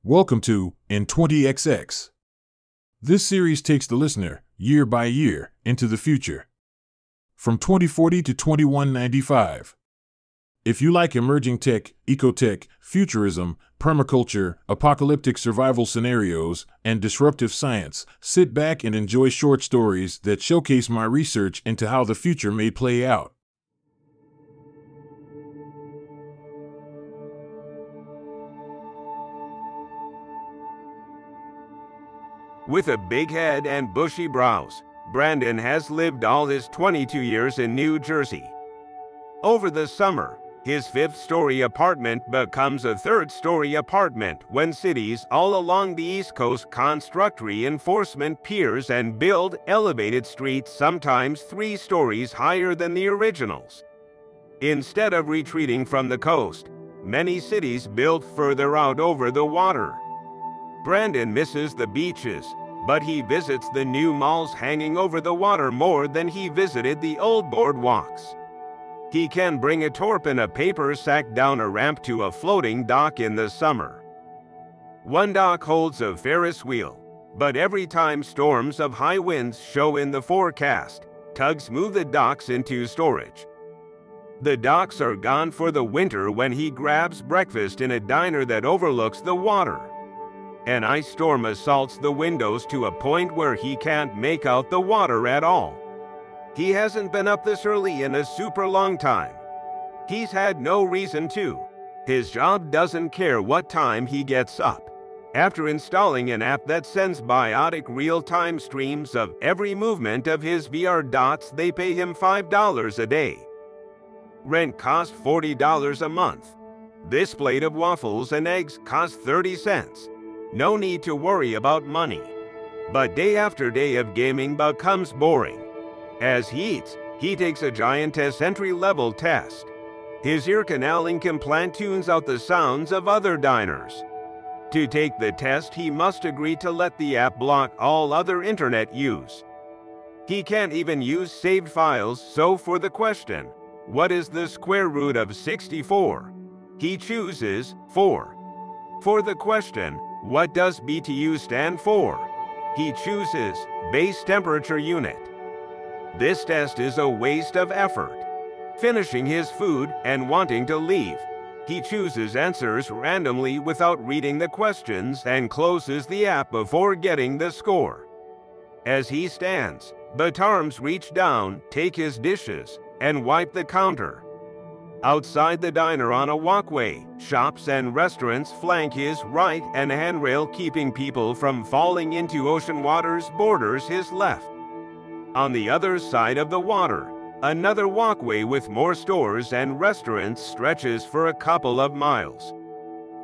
Welcome to In 20XX. This series takes the listener, year by year, into the future. From 2040 to 2195. If you like emerging tech, ecotech, futurism, permaculture, apocalyptic survival scenarios, and disruptive science, sit back and enjoy short stories that showcase my research into how the future may play out. With a big head and bushy brows, Brandon has lived all his 22 years in New Jersey. Over the summer, his fifth-story apartment becomes a third-story apartment when cities all along the East Coast construct reinforcement piers and build elevated streets sometimes 3 stories higher than the originals. Instead of retreating from the coast, many cities build further out over the water. Brandon misses the beaches, but he visits the new malls hanging over the water more than he visited the old boardwalks. He can bring a torp and a paper sack down a ramp to a floating dock in the summer. One dock holds a Ferris wheel, but every time storms of high winds show in the forecast, tugs move the docks into storage. The docks are gone for the winter when he grabs breakfast in a diner that overlooks the water. An ice storm assaults the windows to a point where he can't make out the water at all. He hasn't been up this early in a super long time. He's had no reason to. His job doesn't care what time he gets up. After installing an app that sends biotic real-time streams of every movement of his VR dots, they pay him $5 a day. Rent costs $40 a month. This plate of waffles and eggs costs 30 cents. No need to worry about money. But day after day of gaming becomes boring. As he eats, he takes a giantess entry-level test. His ear canaling implant tunes out the sounds of other diners. To take the test, he must agree to let the app block all other internet use. He can't even use saved files, so for the question, what is the square root of 64? He chooses 4. For the question, what does BTU stand for? He chooses base temperature unit. This test is a waste of effort. Finishing his food and wanting to leave, he chooses answers randomly without reading the questions and closes the app before getting the score. As he stands, but arms reach down, take his dishes, and wipe the counter. Outside the diner on a walkway, shops and restaurants flank his right and a handrail keeping people from falling into ocean waters borders his left. On the other side of the water, another walkway with more stores and restaurants stretches for a couple of miles.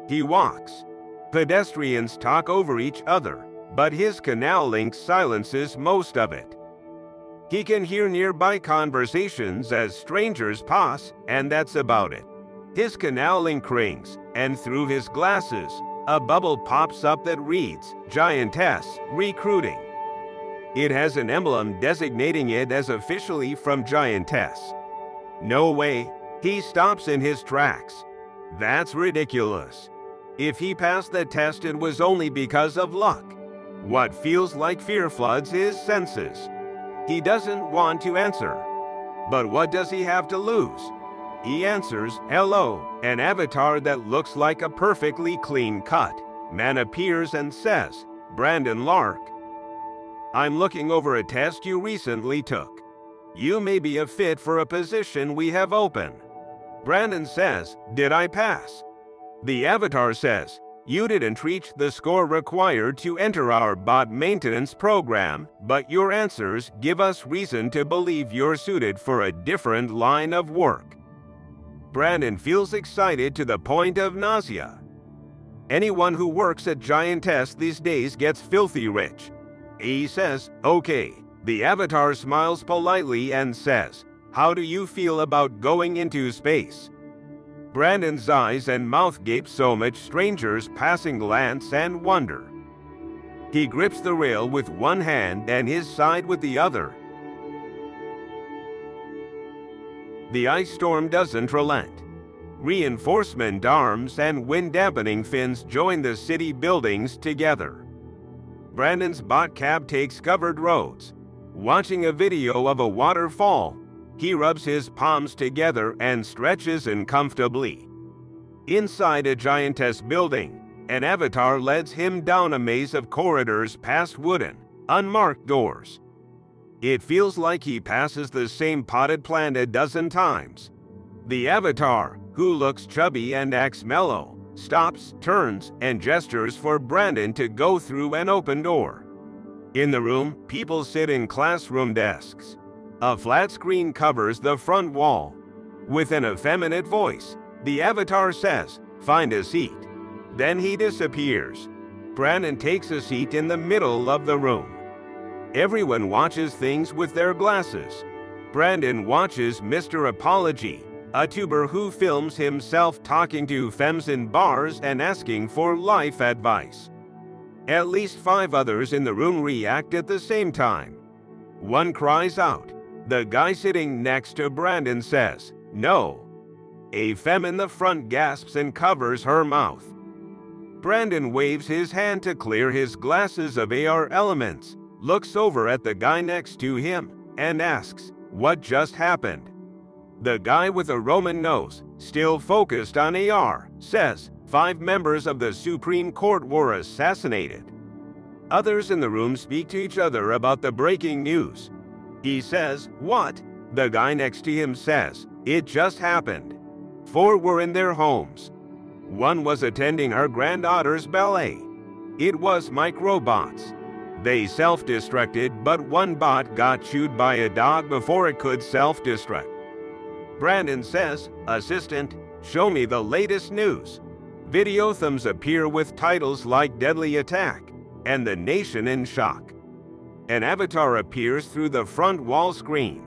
He walks. Pedestrians talk over each other, but his canal link silences most of it. He can hear nearby conversations as strangers pass, and that's about it. His canal link rings, and through his glasses, a bubble pops up that reads, Giantess, Recruiting. It has an emblem designating it as officially from Giantess. No way, he stops in his tracks. That's ridiculous. If he passed the test, it was only because of luck. What feels like fear floods his senses. He doesn't want to answer. But what does he have to lose? He answers, hello. An avatar that looks like a perfectly clean cut man appears and says, Brandon Lark. I'm looking over a test you recently took. You may be a fit for a position we have open. Brandon says, did I pass? The avatar says, you didn't reach the score required to enter our bot maintenance program, but your answers give us reason to believe you're suited for a different line of work. Brandon feels excited to the point of nausea. Anyone who works at Giantess these days gets filthy rich. He says, okay. The avatar smiles politely and says, how do you feel about going into space? Brandon's eyes and mouth gape so much strangers passing glance and wonder. He grips the rail with one hand and his side with the other. The ice storm doesn't relent. Reinforcement arms and wind-dampening fins join the city buildings together. Brandon's bot cab takes covered roads. Watching a video of a waterfall, he rubs his palms together and stretches uncomfortably. Inside a giantess building, an avatar leads him down a maze of corridors past wooden, unmarked doors. It feels like he passes the same potted plant a dozen times. The avatar, who looks chubby and acts mellow, stops, turns, and gestures for Brandon to go through an open door. In the room, people sit in classroom desks. A flat screen covers the front wall. With an effeminate voice, the avatar says, "Find a seat." Then he disappears. Brandon takes a seat in the middle of the room. Everyone watches things with their glasses. Brandon watches Mr. Apology, a tuber who films himself talking to femmes in bars and asking for life advice. At least 5 others in the room react at the same time. One cries out. The guy sitting next to Brandon says, "No." A femme in the front gasps and covers her mouth. Brandon waves his hand to clear his glasses of AR elements, looks over at the guy next to him, and asks, "What just happened?" The guy with a Roman nose, still focused on AR, says, 5 members of the Supreme Court were assassinated. Others in the room speak to each other about the breaking news. He says, "What?" The guy next to him says, "It just happened. 4 were in their homes. 1 was attending her granddaughter's ballet. It was microbots. They self-destructed, but 1 bot got chewed by a dog before it could self-destruct." Brandon says, "Assistant, show me the latest news." Video thumbs appear with titles like "Deadly Attack" and "The Nation in Shock." An avatar appears through the front wall screen.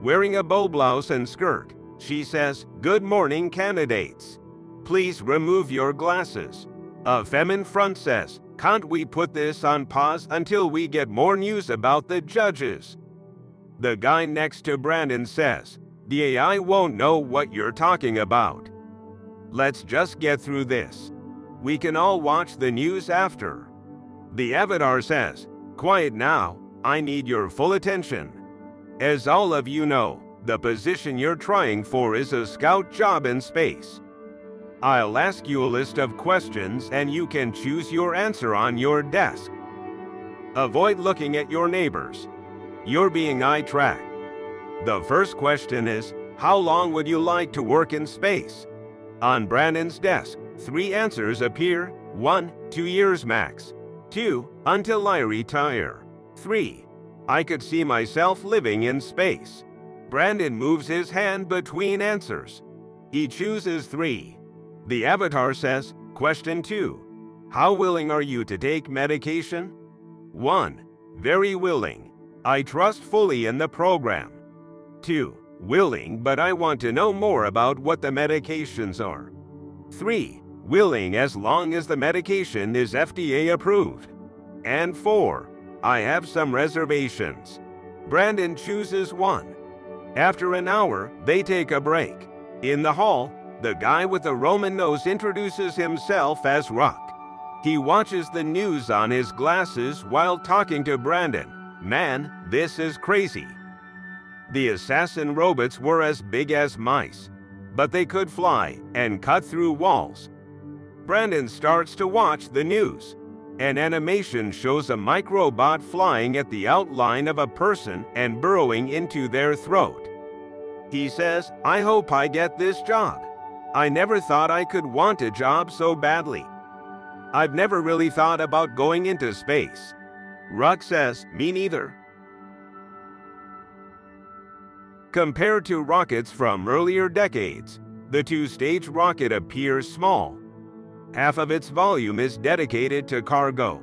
Wearing a bow blouse and skirt, she says, "Good morning, candidates. Please remove your glasses." A femme in front says, "Can't we put this on pause until we get more news about the judges?" The guy next to Brandon says, "The AI won't know what you're talking about. Let's just get through this. We can all watch the news after." The avatar says, "Quiet now, I need your full attention. As all of you know, the position you're trying for is a scout job in space. I'll ask you a list of questions and you can choose your answer on your desk. Avoid looking at your neighbors. You're being eye-tracked. The first question is, how long would you like to work in space?" On Brandon's desk, 3 answers appear. 1, 2 years max. 2, until I retire. 3, I could see myself living in space. Brandon moves his hand between answers. He chooses 3. The avatar says, "Question 2, how willing are you to take medication?" 1, very willing. I trust fully in the program. 2, willing, but I want to know more about what the medications are. 3, willing as long as the medication is FDA approved. And 4, I have some reservations. Brandon chooses 1. After an hour, they take a break. In the hall, the guy with the Roman nose introduces himself as Ruck. He watches the news on his glasses while talking to Brandon. "Man, this is crazy." The assassin robots were as big as mice, but they could fly and cut through walls. Brandon starts to watch the news. An animation shows a microbot flying at the outline of a person and burrowing into their throat. He says, "I hope I get this job. I never thought I could want a job so badly. I've never really thought about going into space." Ruck says, "Me neither." Compared to rockets from earlier decades, the 2-stage rocket appears small. Half of its volume is dedicated to cargo.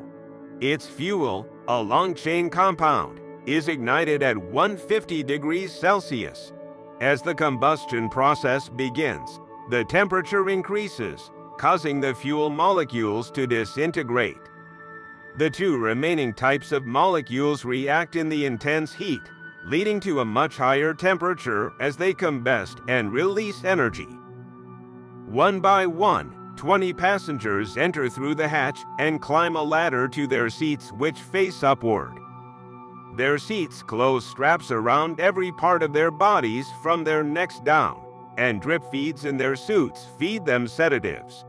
Its fuel, a long-chain compound, is ignited at 150 degrees Celsius. As the combustion process begins, the temperature increases, causing the fuel molecules to disintegrate. The 2 remaining types of molecules react in the intense heat, leading to a much higher temperature as they combust and release energy. One by one, 20 passengers enter through the hatch and climb a ladder to their seats, which face upward. Their seats close straps around every part of their bodies from their necks down, and drip feeds in their suits feed them sedatives.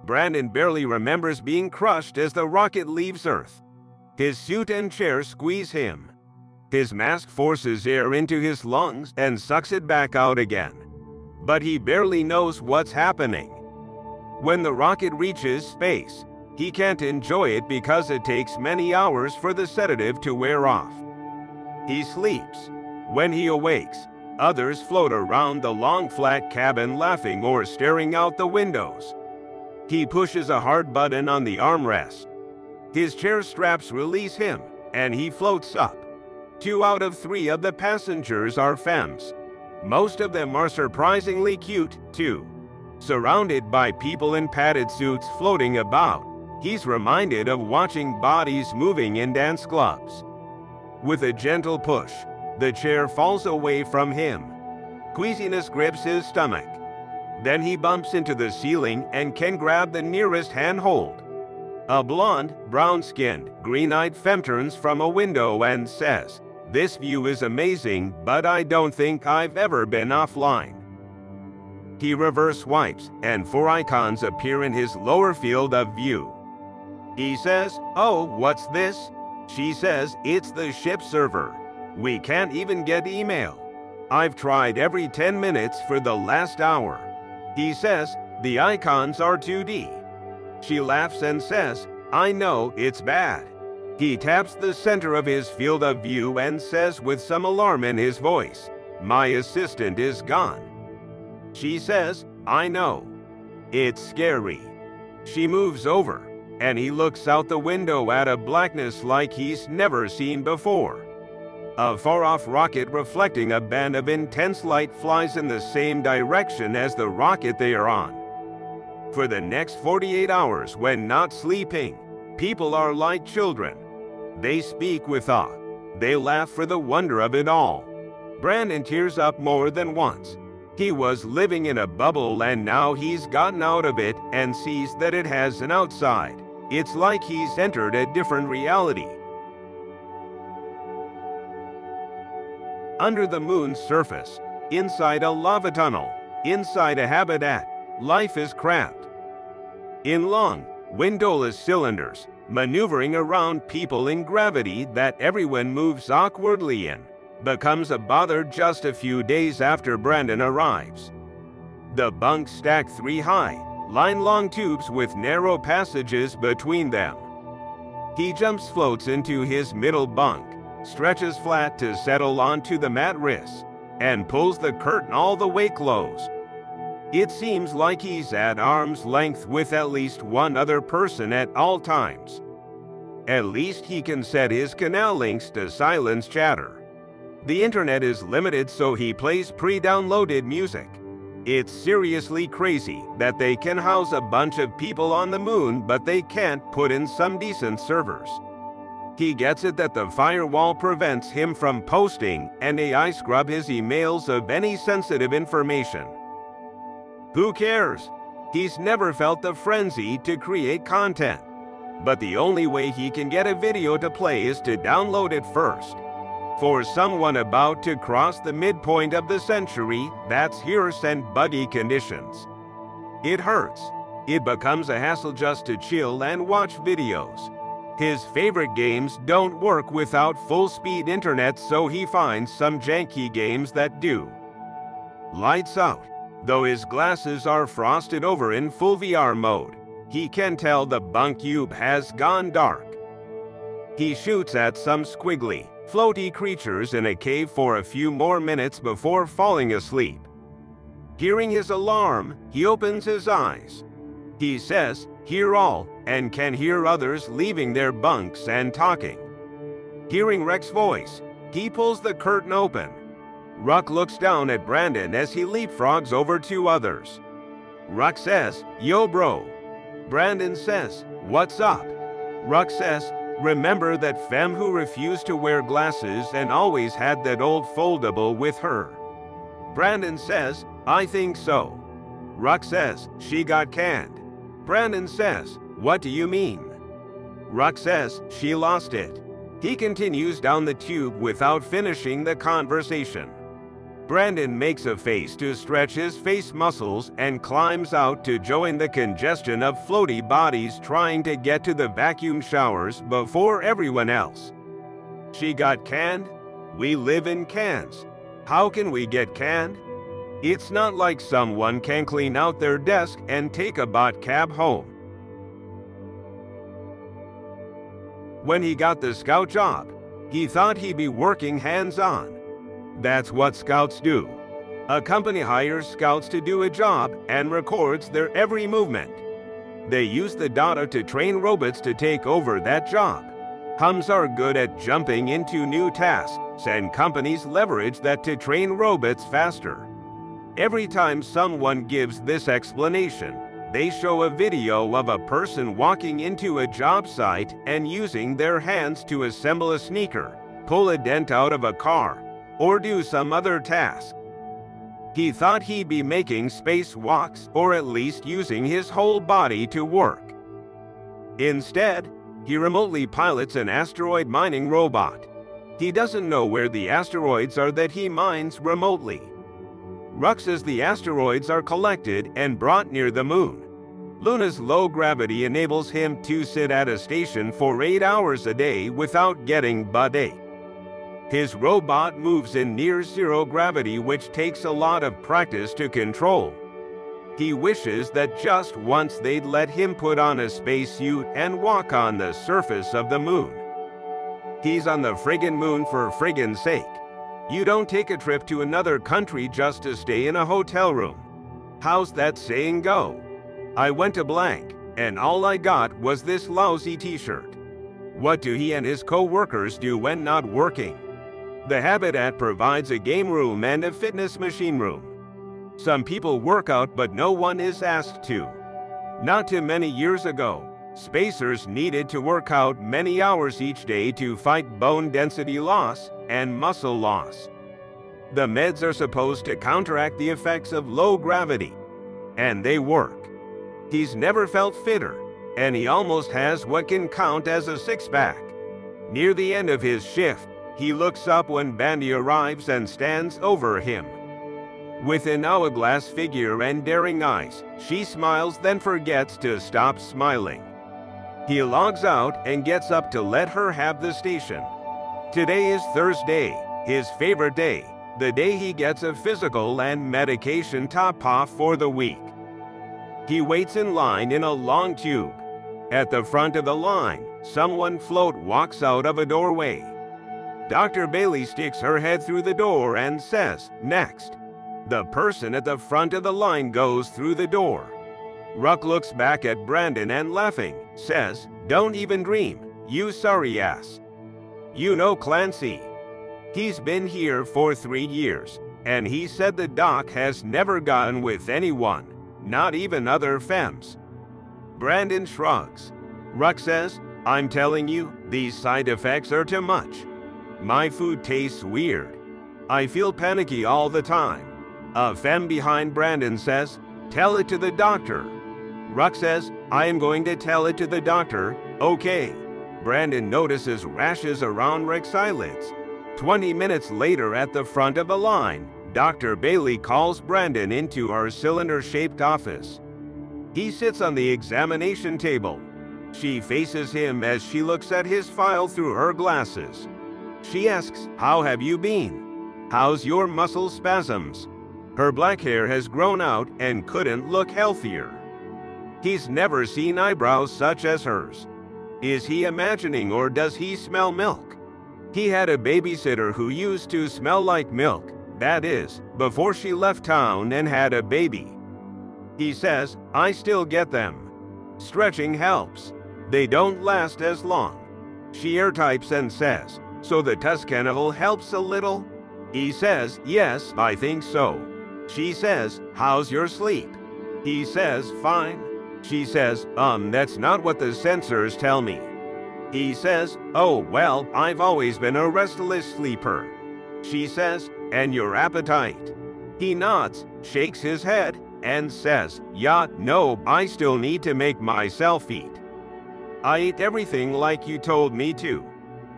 Brandon barely remembers being crushed as the rocket leaves Earth. His suit and chair squeeze him. His mask forces air into his lungs and sucks it back out again. But he barely knows what's happening. When the rocket reaches space, he can't enjoy it because it takes many hours for the sedative to wear off. He sleeps. When he awakes, others float around the long flat cabin laughing or staring out the windows. He pushes a hard button on the armrest. His chair straps release him, and he floats up. 2 out of 3 of the passengers are femmes. Most of them are surprisingly cute, too. Surrounded by people in padded suits floating about, he's reminded of watching bodies moving in dance clubs. With a gentle push, the chair falls away from him. Queasiness grips his stomach. Then he bumps into the ceiling and can grab the nearest handhold. A blonde, brown-skinned, green-eyed femme turns from a window and says, "This view is amazing, but I don't think I've ever been offline." He reverse swipes, and 4 icons appear in his lower field of view. He says, "Oh, what's this?" She says, "It's the ship server. We can't even get email. I've tried every 10 minutes for the last hour." He says, "The icons are 2D. She laughs and says, "I know, it's bad." He taps the center of his field of view and says with some alarm in his voice, "My assistant is gone." She says, "I know. It's scary." She moves over, and he looks out the window at a blackness like he's never seen before. A far-off rocket reflecting a band of intense light flies in the same direction as the rocket they are on. For the next 48 hours, when not sleeping, people are like children. They speak with awe. They laugh for the wonder of it all. Brandon tears up more than once. He was living in a bubble and now he's gotten out of it and sees that it has an outside. It's like he's entered a different reality. Under the moon's surface, inside a lava tunnel, inside a habitat, life is cramped. In long, windowless cylinders, maneuvering around people in gravity that everyone moves awkwardly in, becomes a bother just a few days after Brandon arrives. The bunks stack 3 high, line long tubes with narrow passages between them. He jumps floats into his middle bunk, stretches flat to settle onto the mattress, and pulls the curtain all the way close. It seems like he's at arm's length with at least one other person at all times. At least he can set his canal links to silence chatter. The internet is limited, so he plays pre-downloaded music. It's seriously crazy that they can house a bunch of people on the moon, but they can't put in some decent servers. He gets it that the firewall prevents him from posting and AI scrub his emails of any sensitive information. Who cares? He's never felt the frenzy to create content. But the only way he can get a video to play is to download it first. For someone about to cross the midpoint of the century, that's hearse and buggy conditions. It hurts. It becomes a hassle just to chill and watch videos. His favorite games don't work without full-speed internet, so he finds some janky games that do. Lights out. Though his glasses are frosted over in full VR mode, he can tell the bunk cube has gone dark. He shoots at some squiggly, floaty creatures in a cave for a few more minutes before falling asleep. Hearing his alarm, he opens his eyes. He says, "Hear all," and can hear others leaving their bunks and talking. Hearing Rex's voice, he pulls the curtain open. Ruck looks down at Brandon as he leapfrogs over 2 others. Ruck says, "Yo bro." Brandon says, "What's up?" Ruck says, "Remember that femme who refused to wear glasses and always had that old foldable with her?" Brandon says, "I think so." Ruck says, she got canned. Brandon says, what do you mean? Ruck says, she lost it. He continues down the tube without finishing the conversation. Brandon makes a face to stretch his face muscles and climbs out to join the congestion of floaty bodies trying to get to the vacuum showers before everyone else. She got canned? We live in cans. How can we get canned? It's not like someone can clean out their desk and take a bot cab home. When he got the scout job, he thought he'd be working hands-on. That's what scouts do. A company hires scouts to do a job and records their every movement. They use the data to train robots to take over that job. Hums are good at jumping into new tasks, and companies leverage that to train robots faster. Every time someone gives this explanation, they show a video of a person walking into a job site and using their hands to assemble a sneaker, pull a dent out of a car, or do some other task. He thought he'd be making spacewalks or at least using his whole body to work. Instead, he remotely pilots an asteroid mining robot. He doesn't know where the asteroids are that he mines remotely. Ruck says the asteroids are collected and brought near the moon. Luna's low gravity enables him to sit at a station for 8 hours a day without getting butt ache. His robot moves in near zero gravity, which takes a lot of practice to control. He wishes that just once they'd let him put on a spacesuit and walk on the surface of the moon. He's on the friggin' moon for friggin' sake. You don't take a trip to another country just to stay in a hotel room. How's that saying go? I went to blank, and all I got was this lousy t-shirt. What do he and his co-workers do when not working? The Habitat provides a game room and a fitness machine room. Some people work out, but no one is asked to. Not too many years ago, spacers needed to work out many hours each day to fight bone density loss and muscle loss. The meds are supposed to counteract the effects of low gravity, and they work. He's never felt fitter, and he almost has what can count as a six-pack. Near the end of his shift, he looks up when Bandy arrives and stands over him. With an hourglass figure and daring eyes, she smiles, then forgets to stop smiling. He logs out and gets up to let her have the station. Today is Thursday, his favorite day, the day he gets a physical and medication top-off for the week. He waits in line in a long tube. At the front of the line, someone float walks out of a doorway. Dr. Bailey sticks her head through the door and says, "Next." The person at the front of the line goes through the door. Ruck looks back at Brandon and laughing, says, "Don't even dream, you sorry ass. You know Clancy. He's been here for 3 years, and he said the doc has never gotten with anyone, not even other femmes." Brandon shrugs. Ruck says, "I'm telling you, these side effects are too much. My food tastes weird. I feel panicky all the time." A femme behind Brandon says, "Tell it to the doctor." Ruck says, "I am going to tell it to the doctor, okay." Brandon notices rashes around Rick's eyelids. 20 minutes later at the front of the line, Dr. Bailey calls Brandon into her cylinder-shaped office. He sits on the examination table. She faces him as she looks at his file through her glasses. She asks, "How have you been? How's your muscle spasms?" Her black hair has grown out and couldn't look healthier. He's never seen eyebrows such as hers. Is he imagining, or does he smell milk? He had a babysitter who used to smell like milk, that is, before she left town and had a baby. He says, "I still get them. Stretching helps. They don't last as long." She air types and says, "So the Tuscanavel helps a little?" He says, "Yes, I think so." She says, "How's your sleep?" He says, "Fine." She says, That's not what the sensors tell me." He says, "Oh, well, I've always been a restless sleeper." She says, "And your appetite?" He nods, shakes his head, and says, "Yeah, no, I still need to make myself eat. I ate everything like you told me to."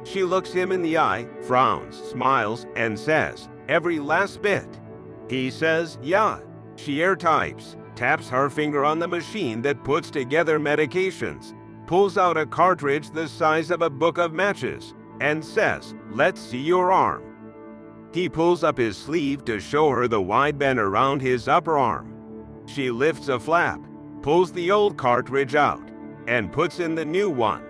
She looks him in the eye, frowns, smiles, and says, "Every last bit." He says, "Yeah." She air types, taps her finger on the machine that puts together medications, pulls out a cartridge the size of a book of matches, and says, "Let's see your arm." He pulls up his sleeve to show her the wide bend around his upper arm. She lifts a flap, pulls the old cartridge out, and puts in the new one.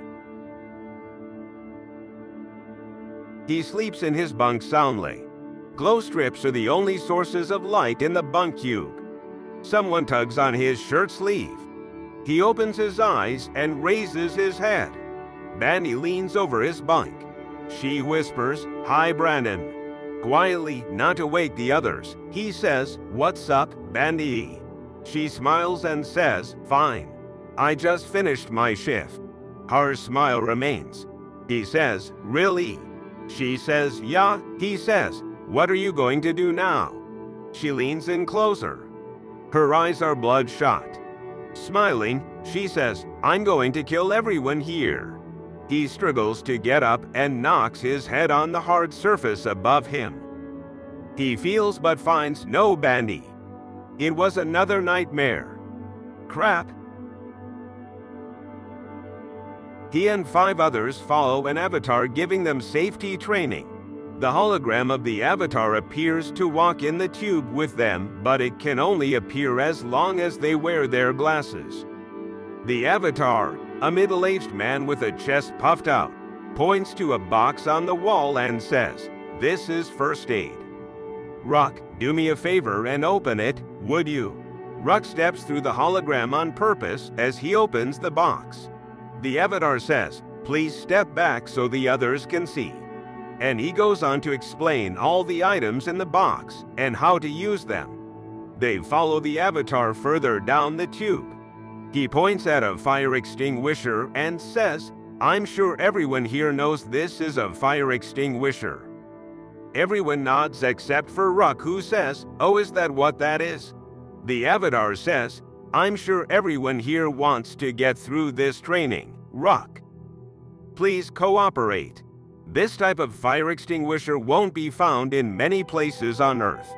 He sleeps in his bunk soundly. Glow strips are the only sources of light in the bunk cube. Someone tugs on his shirt sleeve. He opens his eyes and raises his head. Bandy leans over his bunk. She whispers, "Hi, Brandon." Quietly, not to wake the others, he says, "What's up, Bandy?" She smiles and says, "Fine. I just finished my shift." Her smile remains. He says, "Really?" She says, "Yeah." He says, "What are you going to do now?" She leans in closer. Her eyes are bloodshot. Smiling, she says, "I'm going to kill everyone here." He struggles to get up and knocks his head on the hard surface above him. He feels but finds no Bandy. It was another nightmare. Crap. He and 5 others follow an avatar giving them safety training. The hologram of the avatar appears to walk in the tube with them, but it can only appear as long as they wear their glasses. The avatar, a middle-aged man with a chest puffed out, points to a box on the wall and says, "This is first aid. Ruck, do me a favor and open it, would you?" Ruck steps through the hologram on purpose as he opens the box. The avatar says, "Please step back so the others can see." And he goes on to explain all the items in the box and how to use them. They follow the avatar further down the tube. He points at a fire extinguisher and says, "I'm sure everyone here knows this is a fire extinguisher." Everyone nods except for Ruck, who says, "Oh, is that what that is?" The avatar says, "I'm sure everyone here wants to get through this training, Ruck. Please cooperate. This type of fire extinguisher won't be found in many places on Earth.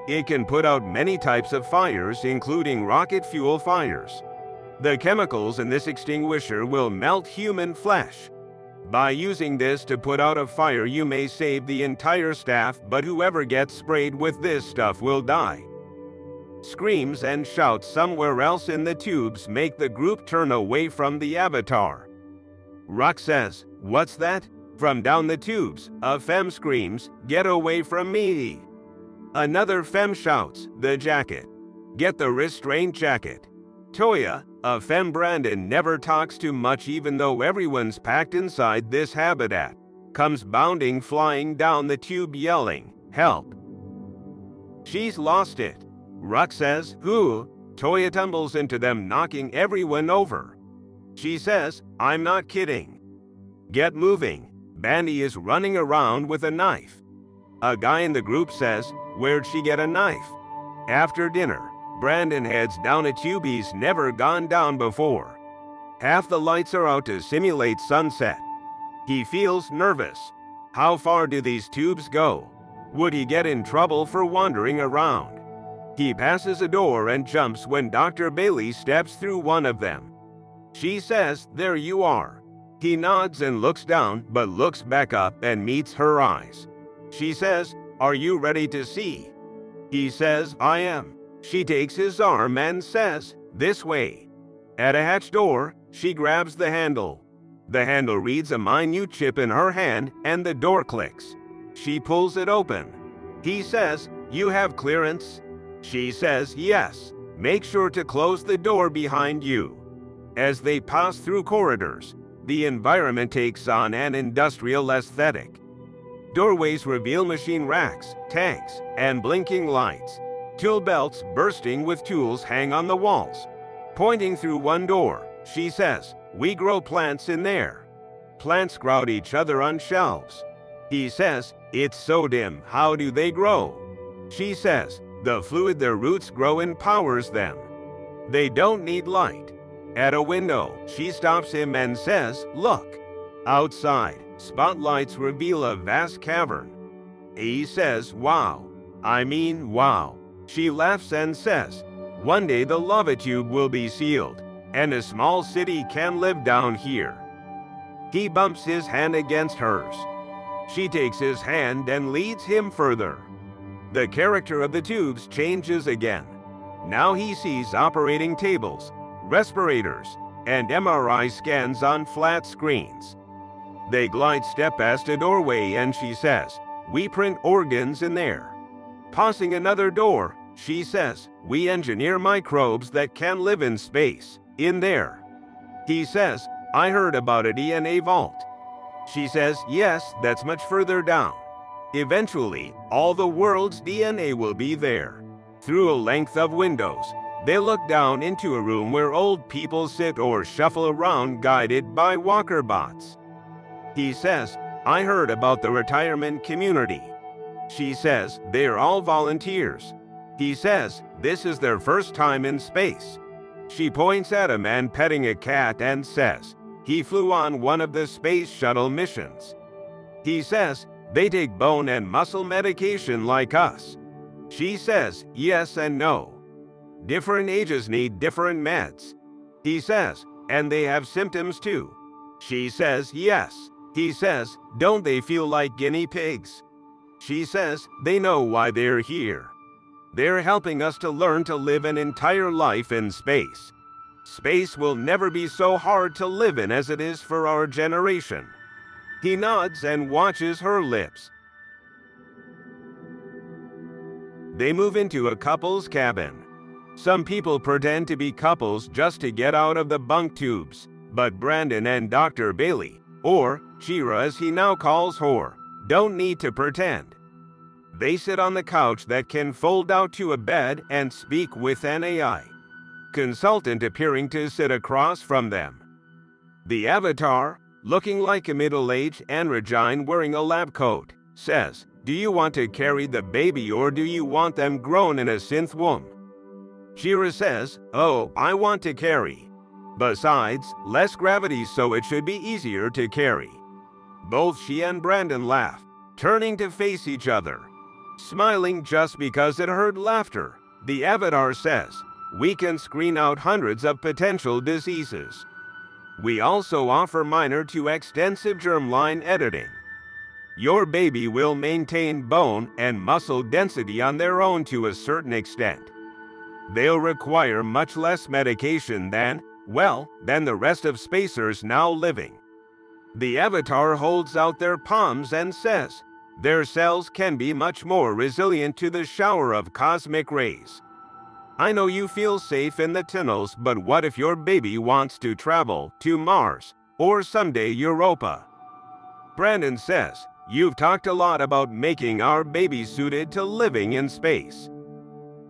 It can put out many types of fires, including rocket fuel fires. The chemicals in this extinguisher will melt human flesh. By using this to put out a fire, you may save the entire staff, but whoever gets sprayed with this stuff will die." Screams and shouts somewhere else in the tubes make the group turn away from the avatar. Ruck says, "What's that?" From down the tubes, a femme screams, "Get away from me!" Another femme shouts, "The jacket. Get the restraint jacket." Toya, a femme Brandon never talks to much even though everyone's packed inside this habitat, comes bounding flying down the tube yelling, "Help!" She's lost it. Ruck says, "Who?" Toya tumbles into them, knocking everyone over. She says, "I'm not kidding. Get moving." Bandy is running around with a knife. A guy in the group says, "Where'd she get a knife?" After dinner, Brandon heads down a tube he's never gone down before. Half the lights are out to simulate sunset. He feels nervous. How far do these tubes go? Would he get in trouble for wandering around? He passes a door and jumps when Dr. Bailey steps through one of them. She says, "There you are." He nods and looks down, but looks back up and meets her eyes. She says, "Are you ready to see?" He says, "I am." She takes his arm and says, "This way." At a hatch door, she grabs the handle. The handle reads a minute chip in her hand and the door clicks. She pulls it open. He says, "You have clearance?" She says, "Yes. Make sure to close the door behind you." As they pass through corridors, the environment takes on an industrial aesthetic. Doorways reveal machine racks, tanks, and blinking lights. Tool belts bursting with tools hang on the walls. Pointing through one door, she says, "We grow plants in there." Plants crowd each other on shelves. He says, "It's so dim, how do they grow?" She says, The fluid their roots grow in powers them. They don't need light. At a window, she stops him and says, "Look." Outside, spotlights reveal a vast cavern. He says, "Wow. I mean, wow." She laughs and says, "One day the lava tube will be sealed, and a small city can live down here." He bumps his hand against hers. She takes his hand and leads him further. The character of the tubes changes again. Now he sees operating tables, respirators, and MRI scans on flat screens. They glide step past a doorway and she says, "We print organs in there." Passing another door, she says, "We engineer microbes that can live in space, in there." He says, "I heard about a DNA vault." She says, "Yes, that's much further down. Eventually, all the world's DNA will be there." Through a length of windows, they look down into a room where old people sit or shuffle around guided by walker bots. He says, "I heard about the retirement community." She says, "They're all volunteers." He says, "This is their first time in space." She points at a man petting a cat and says, "He flew on one of the space shuttle missions." He says, "They take bone and muscle medication like us." She says, "Yes and no. Different ages need different meds." He says, "And they have symptoms too." She says, "Yes." He says, "Don't they feel like guinea pigs?" She says, "They know why they're here. They're helping us to learn to live an entire life in space. Space will never be so hard to live in as it is for our generation." He nods and watches her lips. They move into a couple's cabin. Some people pretend to be couples just to get out of the bunk tubes, but Brandon and Dr. Bailey, or Shira as he now calls her, don't need to pretend. They sit on the couch that can fold out to a bed and speak with an AI consultant appearing to sit across from them. The avatar, looking like a middle-aged androgyne wearing a lab coat, says, "Do you want to carry the baby or do you want them grown in a synth womb?" Shira says, "Oh, I want to carry. Besides, less gravity so it should be easier to carry." Both she and Brandon laugh, turning to face each other. Smiling just because it heard laughter, the avatar says, "We can screen out hundreds of potential diseases. We also offer minor to extensive germ-line editing. Your baby will maintain bone and muscle density on their own to a certain extent. They'll require much less medication than the rest of spacers now living." The avatar holds out their palms and says, "Their cells can be much more resilient to the shower of cosmic rays. I know you feel safe in the tunnels, but what if your baby wants to travel to Mars or someday Europa?" Brandon says, "You've talked a lot about making our baby suited to living in space.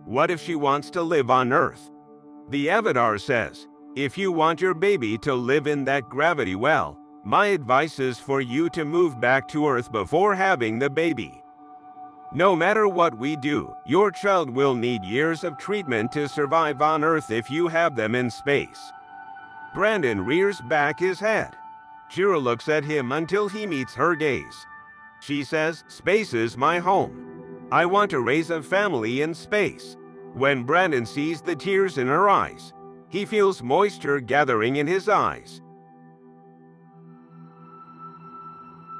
What if she wants to live on Earth?" The avatar says, "If you want your baby to live in that gravity well, my advice is for you to move back to Earth before having the baby. No matter what we do, your child will need years of treatment to survive on Earth if you have them in space." Brandon rears back his head. Shira looks at him until he meets her gaze. She says, "Space is my home. I want to raise a family in space." When Brandon sees the tears in her eyes, he feels moisture gathering in his eyes.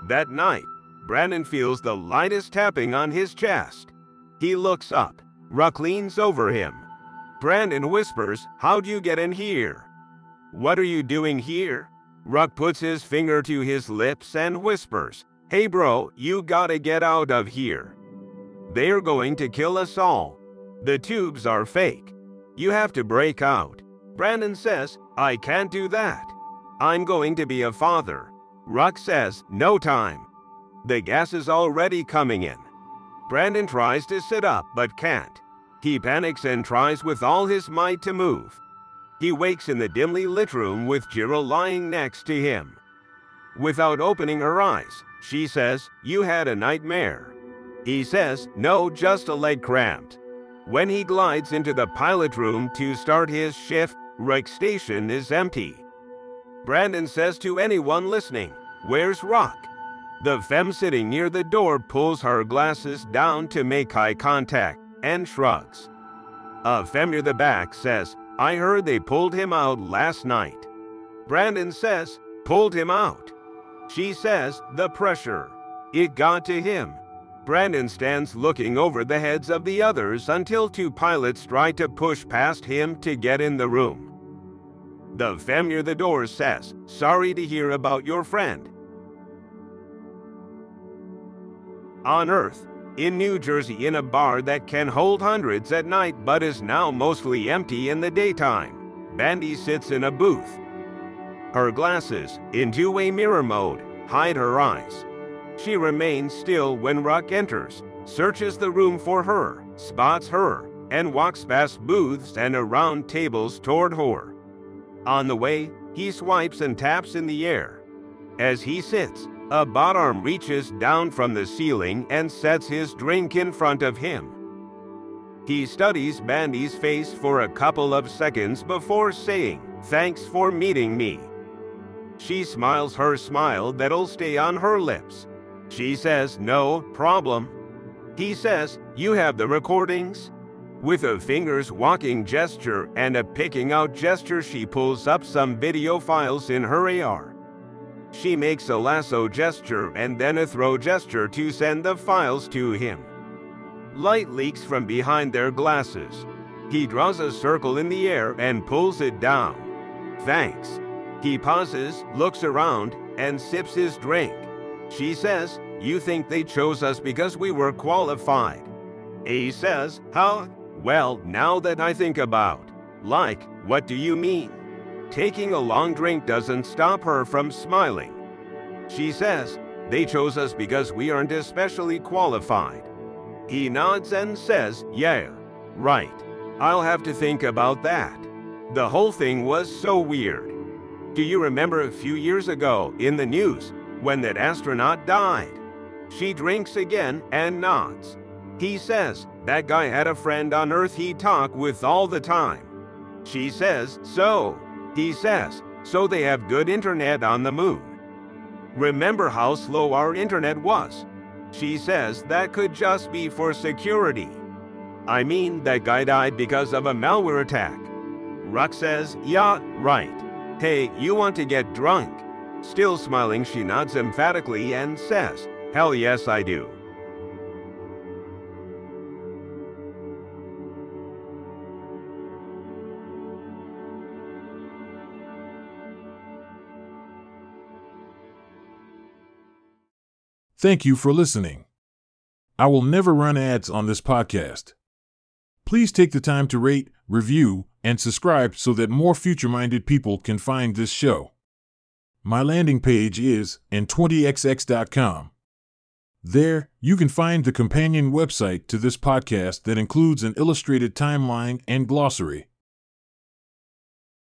That night, Brandon feels the lightest tapping on his chest. He looks up. Ruck leans over him. Brandon whispers, "How'd you get in here?" "What are you doing here?" Ruck puts his finger to his lips and whispers, "Hey bro, you gotta get out of here. They're going to kill us all. The tubes are fake. You have to break out." Brandon says, "I can't do that. I'm going to be a father." Ruck says, "No time. The gas is already coming in." Brandon tries to sit up but can't. He panics and tries with all his might to move. He wakes in the dimly lit room with Jiro lying next to him. Without opening her eyes, she says, "You had a nightmare." He says, "No, just a leg cramped." When he glides into the pilot room to start his shift, Rick's station is empty. Brandon says to anyone listening, "Where's Rock?" The femme sitting near the door pulls her glasses down to make eye contact and shrugs. A femme near the back says, "I heard they pulled him out last night." Brandon says, "Pulled him out?" She says, "The pressure. It got to him." Brandon stands looking over the heads of the others until two pilots try to push past him to get in the room. The femme near the door says, "Sorry to hear about your friend." On Earth, in New Jersey, in a bar that can hold hundreds at night but is now mostly empty in the daytime, Bandy sits in a booth. Her glasses, in two-way mirror mode, hide her eyes. She remains still when Rock enters, searches the room for her, spots her, and walks past booths and around tables toward her. On the way, he swipes and taps in the air. As he sits, a bot arm reaches down from the ceiling and sets his drink in front of him. He studies Bandy's face for a couple of seconds before saying, "Thanks for meeting me." She smiles her smile that'll stay on her lips. She says, "No problem." He says, "You have the recordings?" With a fingers walking gesture and a picking out gesture, she pulls up some video files in her AR. She makes a lasso gesture and then a throw gesture to send the files to him. Light leaks from behind their glasses. He draws a circle in the air and pulls it down. "Thanks." He pauses, looks around, and sips his drink. She says, "You think they chose us because we were qualified?" He says, "How? Well, now that I think about, like, what do you mean?" Taking a long drink doesn't stop her from smiling. She says, "They chose us because we aren't especially qualified." He nods and says, "Yeah, right. I'll have to think about that. The whole thing was so weird. Do you remember a few years ago in the news when that astronaut died?" She drinks again and nods. He says, "That guy had a friend on Earth he talked with all the time." She says, "So?" He says, "So they have good internet on the moon." "Remember how slow our internet was?" She says, "That could just be for security." "I mean, that guy died because of a malware attack." Rock says, "Yeah, right. Hey, you want to get drunk?" Still smiling, she nods emphatically and says, "Hell yes, I do." Thank you for listening. I will never run ads on this podcast. Please take the time to rate, review, and subscribe so that more future-minded people can find this show. My landing page is n20xx.com. There, you can find the companion website to this podcast that includes an illustrated timeline and glossary.